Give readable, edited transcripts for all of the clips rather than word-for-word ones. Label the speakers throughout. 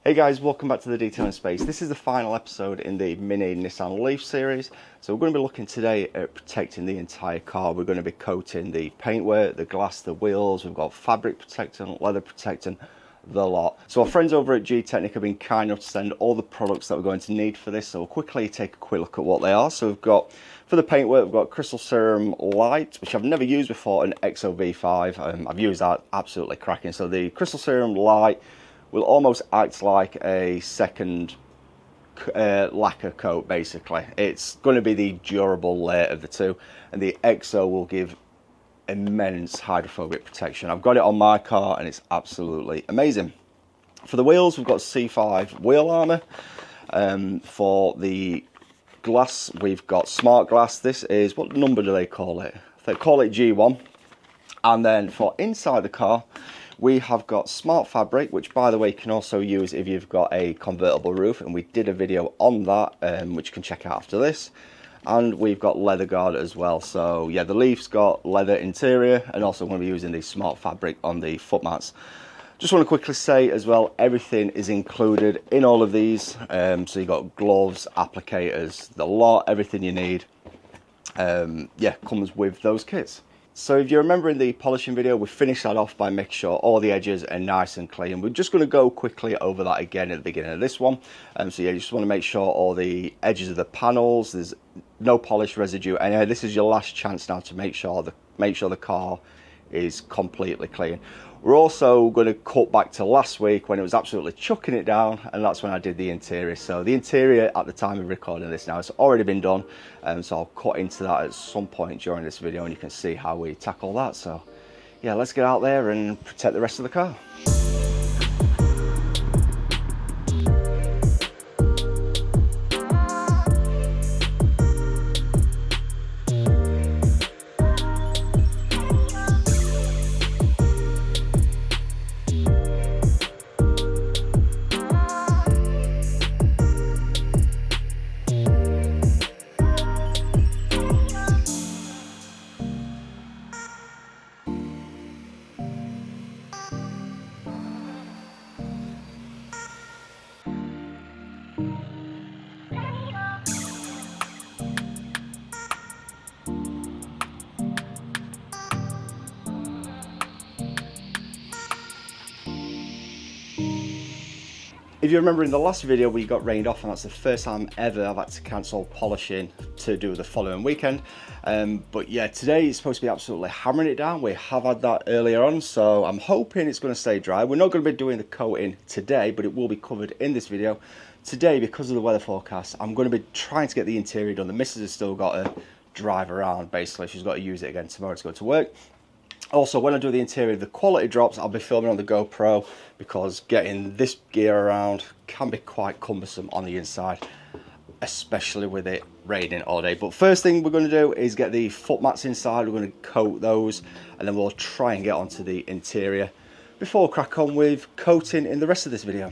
Speaker 1: Hey guys, welcome back to the Detailing Space. This is the final episode in the mini Nissan Leaf series. So we're going to be looking today at protecting the entire car. We're going to be coating the paintwork, the glass, the wheels. We've got fabric protectant, leather protectant, the lot. So our friends over at G-Technic have been kind enough to send all the products that we're going to need for this. So we'll quickly take a quick look at what they are. So we've got, for the paintwork, we've got Crystal Serum Light, which I've never used before, an XOV5. I've used that, absolutely cracking. So the Crystal Serum Light will almost act like a second lacquer coat, basically. It's going to be the durable layer of the two, and the XO will give immense hydrophobic protection. I've got it on my car and it's absolutely amazing. For the wheels, we've got C5 wheel armor. For the glass, we've got Smart Glass. This is, what number do they call it? They call it G1. And then for inside the car, we have got Smart Fabric, which by the way you can also use if you've got a convertible roof, and we did a video on that, which you can check out after this. And we've got Leather Guard as well. So yeah, the Leaf's got leather interior, and also going to be using the Smart Fabric on the foot mats. Just want to quickly say as well, everything is included in all of these. So you've got gloves, applicators, the lot, everything you need. Yeah, comes with those kits. So if you remember in the polishing video, we finished that off by making sure all the edges are nice and clean. We're just going to go quickly over that again at the beginning of this one. So yeah, you just want to make sure all the edges of the panels, there's no polish residue. And this is your last chance now to make sure the car is completely clean. We're also going to cut back to last week when it was absolutely chucking it down, and that's when I did the interior. So the interior at the time of recording this now, it's already been done, so I'll cut into that at some point during this video and you can see how we tackle that. So yeah, let's get out there and protect the rest of the car. If you remember in the last video, we got rained off, and that's the first time ever I've had to cancel polishing to do the following weekend. But yeah, today it's supposed to be absolutely hammering it down. We have had that earlier on, so I'm hoping it's going to stay dry. We're not going to be doing the coating today, but it will be covered in this video. Today, because of the weather forecast, I'm going to be trying to get the interior done. The missus has still got to drive around, basically. She's got to use it again tomorrow to go to work. Also, when I do the interior, the quality drops. I'll be filming on the GoPro because getting this gear around can be quite cumbersome on the inside, especially with it raining all day. But first thing we're going to do is get the foot mats inside. We're going to coat those, and then we'll try and get onto the interior before we crack on with coating in the rest of this video.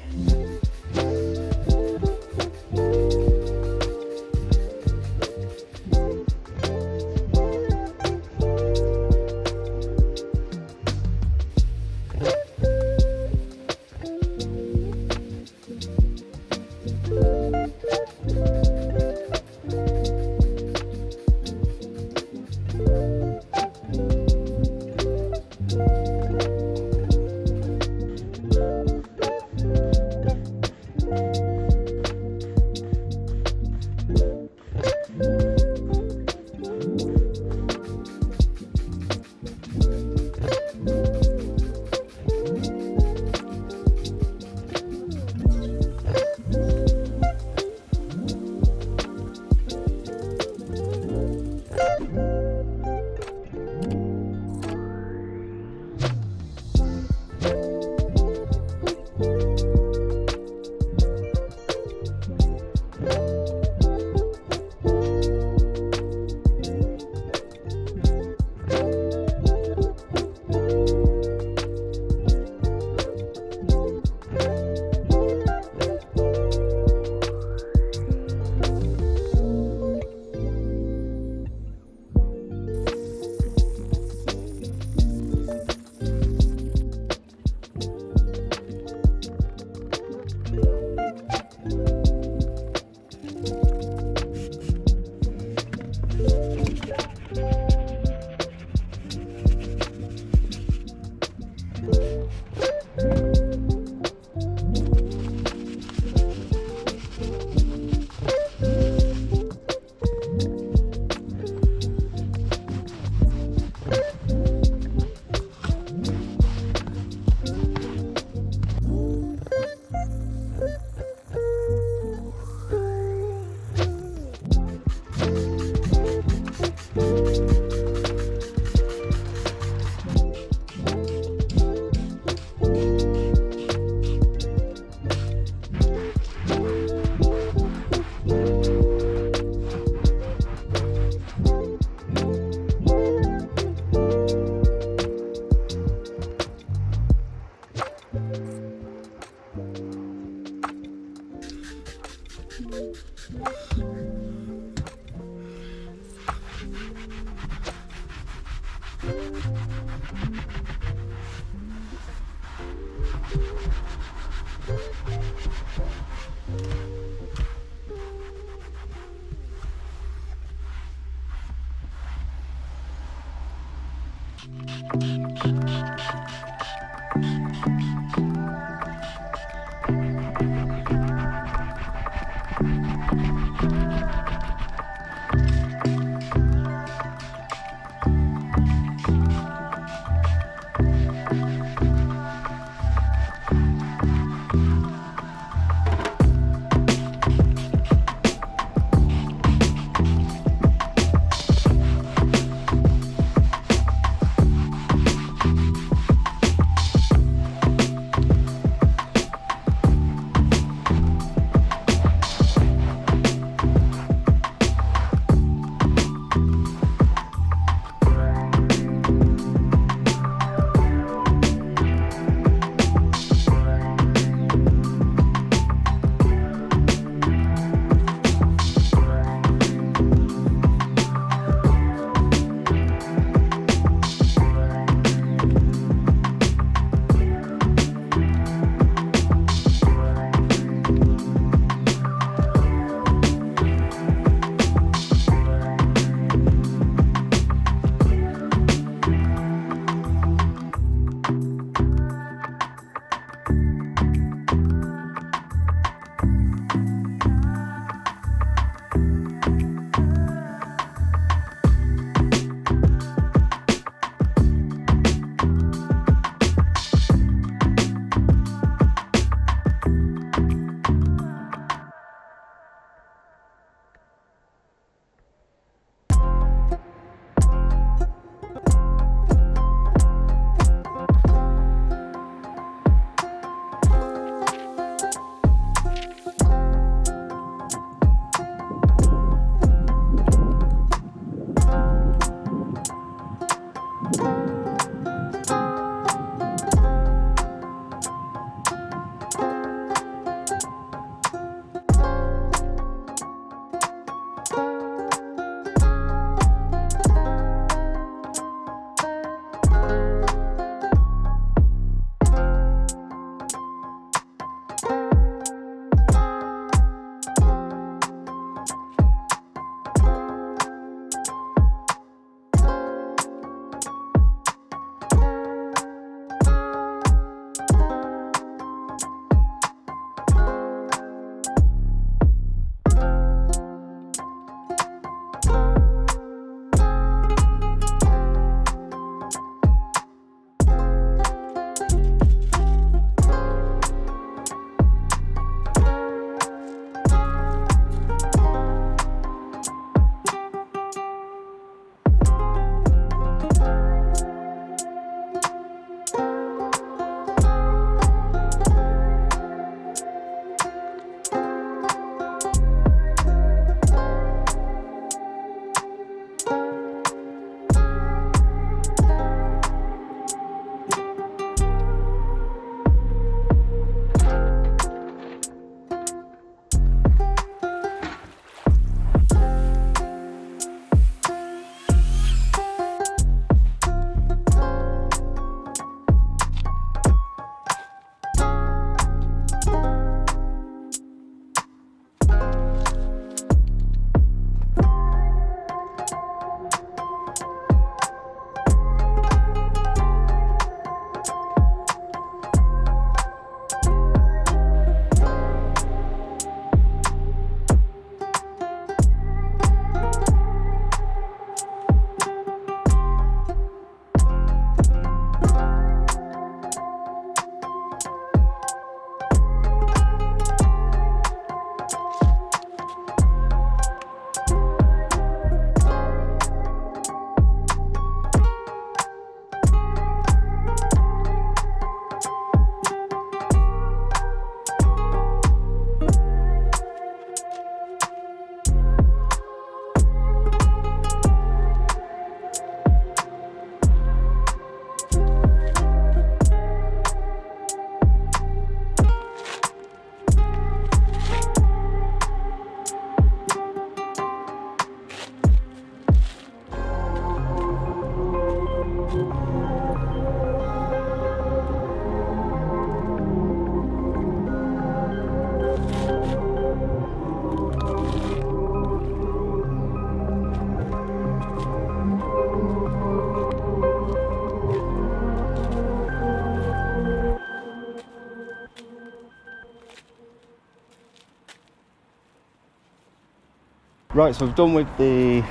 Speaker 1: Right, so we've done with the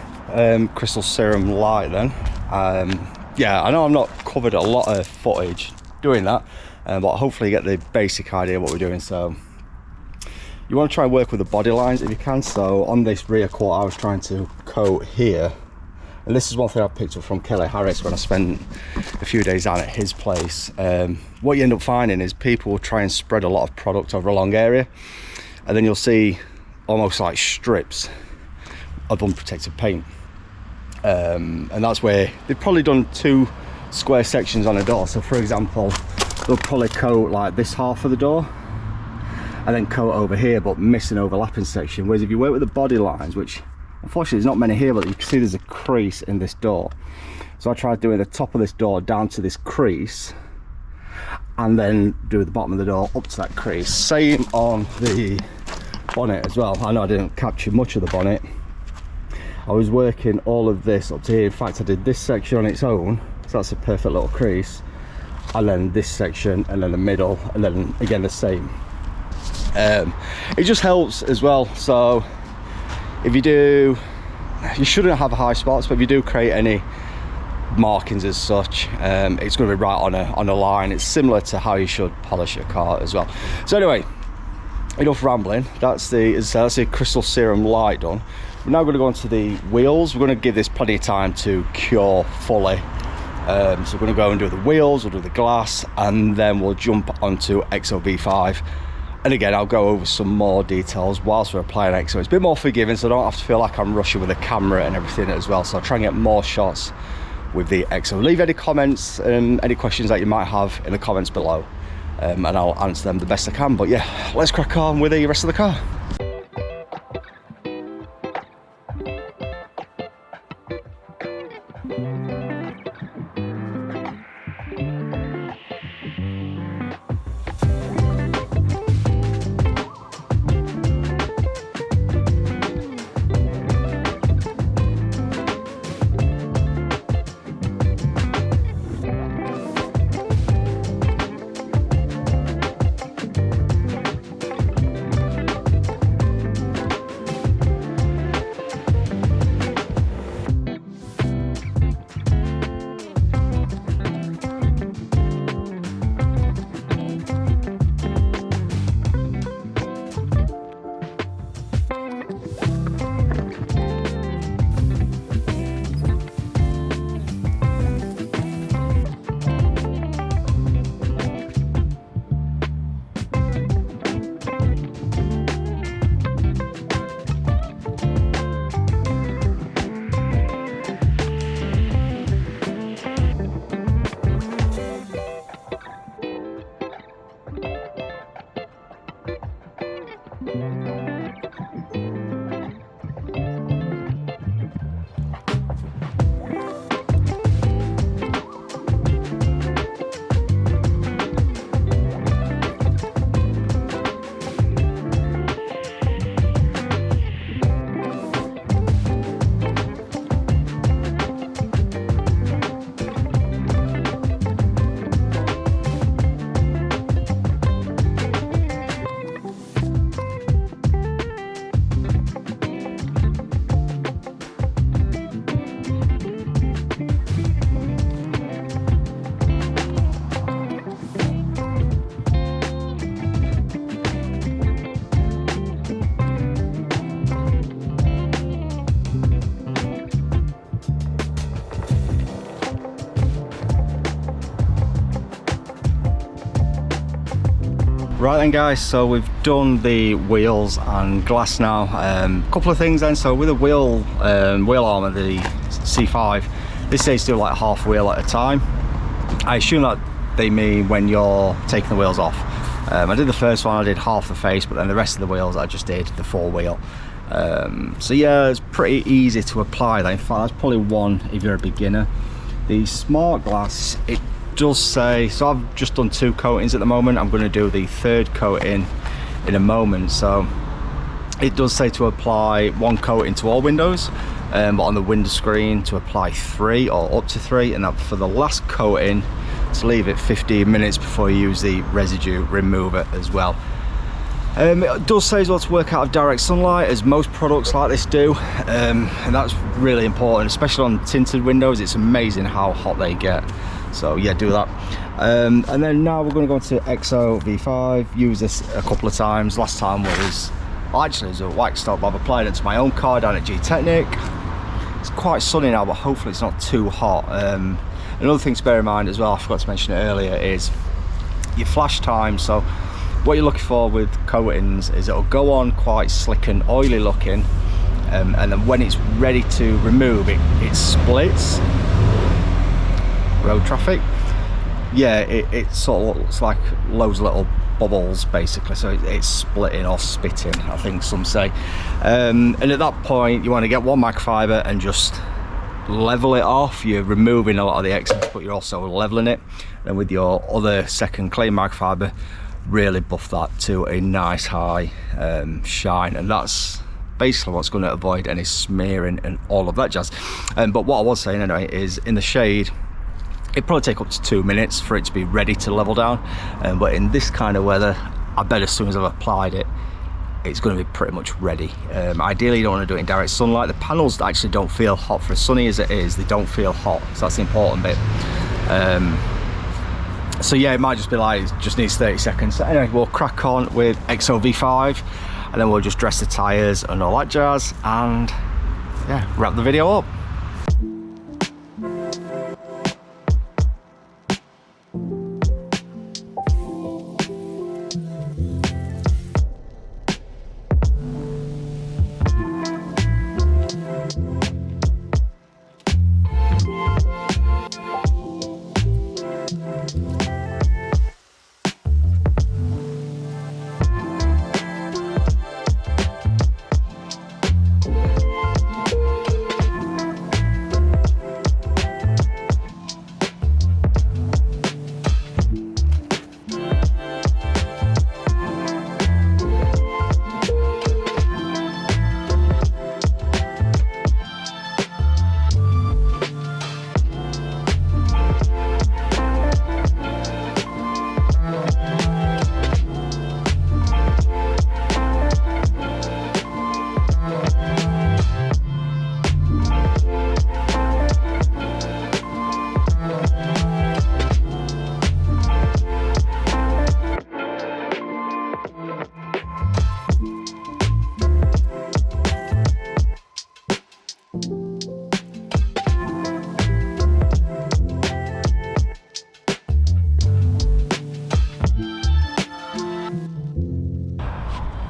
Speaker 1: crystal serum light then. Yeah, I know I've not covered a lot of footage doing that, but hopefully you get the basic idea of what we're doing. So you want to try and work with the body lines if you can. So on this rear quarter I was trying to coat here, and this is one thing I picked up from Kelly Harris when I spent a few days down at his place. What you end up finding is people will try and spread a lot of product over a long area, and then you'll see almost like strips of unprotected paint. And that's where they've probably done 2 square sections on a door. So for example, they'll probably coat like this half of the door and then coat over here, but miss an overlapping section. Whereas if you work with the body lines, which unfortunately there's not many here, but you can see there's a crease in this door. So I tried doing the top of this door down to this crease, and then do the bottom of the door up to that crease. Same on the bonnet as well. I know I didn't capture much of the bonnet. I was working all of this up to here. In fact, I did this section on its own, so that's a perfect little crease, and then this section, and then the middle, and then again the same. It just helps as well. So if you do, you shouldn't have high spots, but if you do create any markings as such, it's going to be right on a line. It's similar to how you should polish a car as well. So anyway, enough rambling. That's the crystal serum light done. We're now going to go on to the wheels. We're going to give this plenty of time to cure fully. So we're going to go and do the wheels, we'll do the glass, and then we'll jump onto XOV5. And again, I'll go over some more details whilst we're applying XO. It's a bit more forgiving, so I don't have to feel like I'm rushing with the camera and everything as well. So I'll try and get more shots with the XO. Leave any comments and any questions that you might have in the comments below, and I'll answer them the best I can. But yeah, let's crack on with the rest of the car. Right then guys, so we've done the wheels and glass now. Couple of things then. So with the wheel arm of the C5, this says do like half wheel at a time. I assume that they mean when you're taking the wheels off. I did the first one, I did half the face, but then the rest of the wheels I just did the full wheel. So yeah, it's pretty easy to apply that. In fact, that's probably one if you're a beginner. The smart glass, it does say, so I've just done 2 coatings at the moment. I'm going to do the 3rd coating in a moment. So it does say to apply 1 coating to all windows, but on the window screen to apply 3 or up to 3, and that for the last coating to leave it 15 minutes before you use the residue remover as well. It does say as well to work out of direct sunlight, as most products like this do, and that's really important, especially on tinted windows. It's amazing how hot they get. So yeah, do that. And then now we're going to go into XO V5. Use this a couple of times. Last time was, well, actually it was a wax stop, but I've applied it to my own car down at G Technic. It's quite sunny now, but hopefully it's not too hot. Another thing to bear in mind as well, I forgot to mention it earlier, is your flash time. So what you're looking for with coatings is it'll go on quite slick and oily looking, and then when it's ready to remove it, it splits. Road traffic, yeah, it sort of looks like loads of little bubbles basically, so it's splitting or spitting, I think some say. And at that point you want to get one microfiber and just level it off. You're removing a lot of the excess, but you're also leveling it, and with your other second clean microfiber really buff that to a nice high shine, and that's basically what's going to avoid any smearing and all of that jazz. But what I was saying anyway is, in the shade it'd probably take up to 2 minutes for it to be ready to level down, but in this kind of weather, I bet as soon as I've applied it, it's going to be pretty much ready. Ideally you don't want to do it in direct sunlight. The panels actually don't feel hot. For as sunny as it is, they don't feel hot, so that's the important bit. So yeah, it might just be like, it just needs 30 seconds. So anyway, we'll crack on with XO V5, and then we'll just dress the tyres and all that jazz, and yeah, wrap the video up.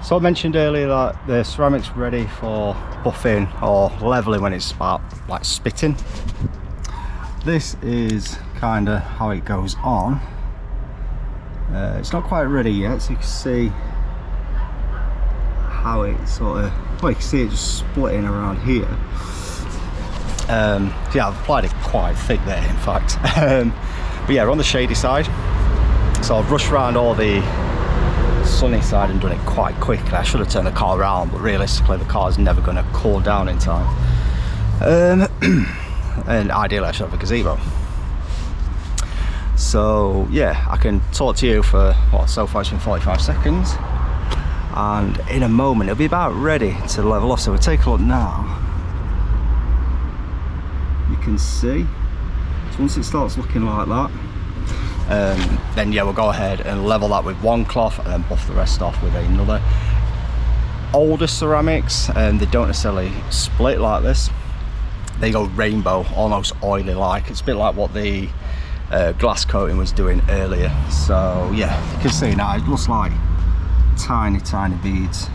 Speaker 1: So I mentioned earlier that the ceramic's ready for buffing or leveling when it's about like spitting. This is kind of how it goes on. It's not quite ready yet, so you can see how it sort of, well, you can see it just splitting around here. Yeah, I've applied it quite thick there, in fact. But yeah, we're on the shady side, so I've rushed around all the sunny side and done it quite quickly. I should have turned the car around, but realistically the car is never going to cool down in time. And ideally I should have a gazebo. So yeah, I can talk to you for, well, so far it's been 45 seconds, and in a moment it'll be about ready to level off. So we'll take a look now. You can see, so once it starts looking like that, then yeah, we'll go ahead and level that with one cloth and then buff the rest off with another. Older ceramics, they don't necessarily split like this. They go rainbow, almost oily like. It's a bit like what the glass coating was doing earlier. So yeah, you can see now it looks like tiny beads.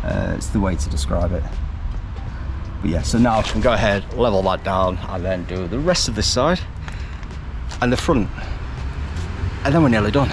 Speaker 1: It's the way to describe it. But yeah, so now I can go ahead, level that down, and then do the rest of this side and the front, and then we're nearly done.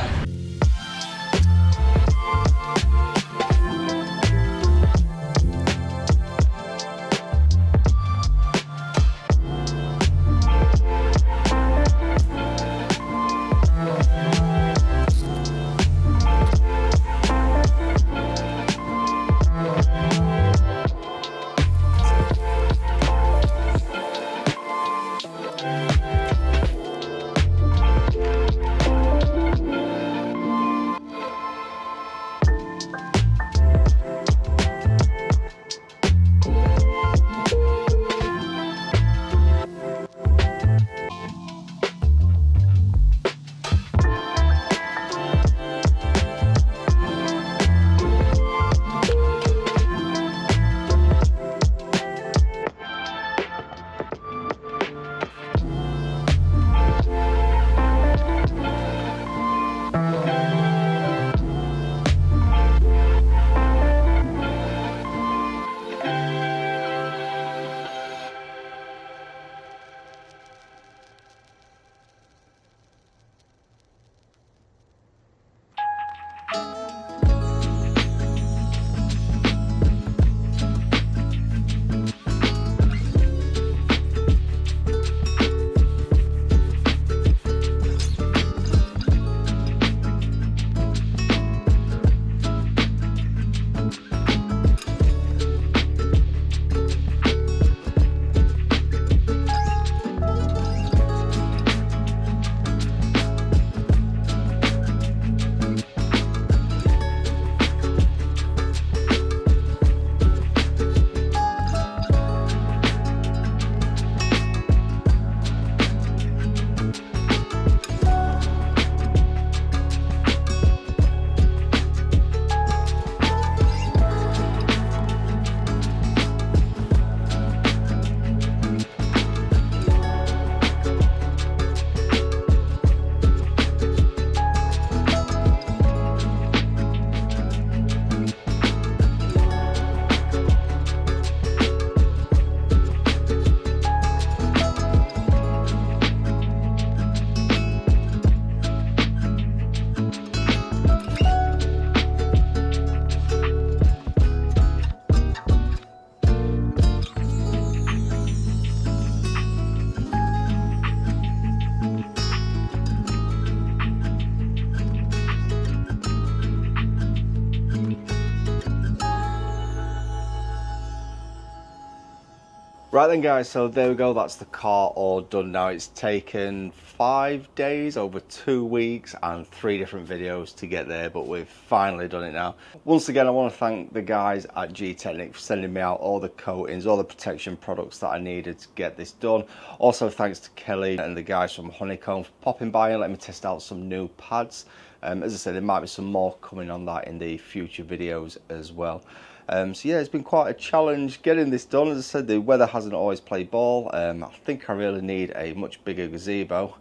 Speaker 1: Right then guys, so there we go, that's the car all done now. It's taken 5 days, over 2 weeks and 3 different videos to get there, but we've finally done it now. Once again, I want to thank the guys at G-Technic for sending me out all the coatings, all the protection products that I needed to get this done. Also thanks to Kelly and the guys from Honeycomb for popping by and letting me test out some new pads. As I said, there might be some more coming on that in the future videos as well. So yeah, it's been quite a challenge getting this done. As I said, the weather hasn't always played ball. I think I really need a much bigger gazebo.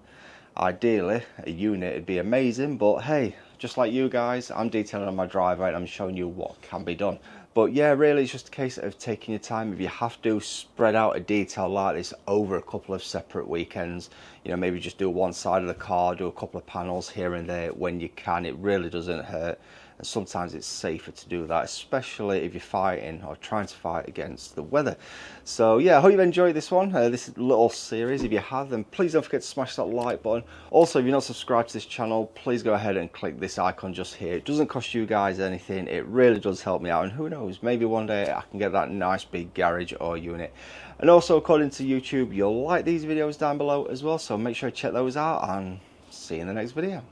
Speaker 1: Ideally, a unit would be amazing, but hey, just like you guys, I'm detailing on my driveway and I'm showing you what can be done. But yeah, really, it's just a case of taking your time. If you have to spread out a detail like this over a couple of separate weekends, you know, maybe just do one side of the car, do a couple of panels here and there when you can. It really doesn't hurt. And sometimes it's safer to do that, especially if you're fighting or trying to fight against the weather. So yeah, I hope you've enjoyed this one, this little series. If you have, then please don't forget to smash that like button. Also, if you're not subscribed to this channel, please go ahead and click this icon just here. It doesn't cost you guys anything. It really does help me out, and who knows, maybe one day I can get that nice big garage or unit. And also, according to YouTube, you'll like these videos down below as well, so make sure to check those out, and see you in the next video.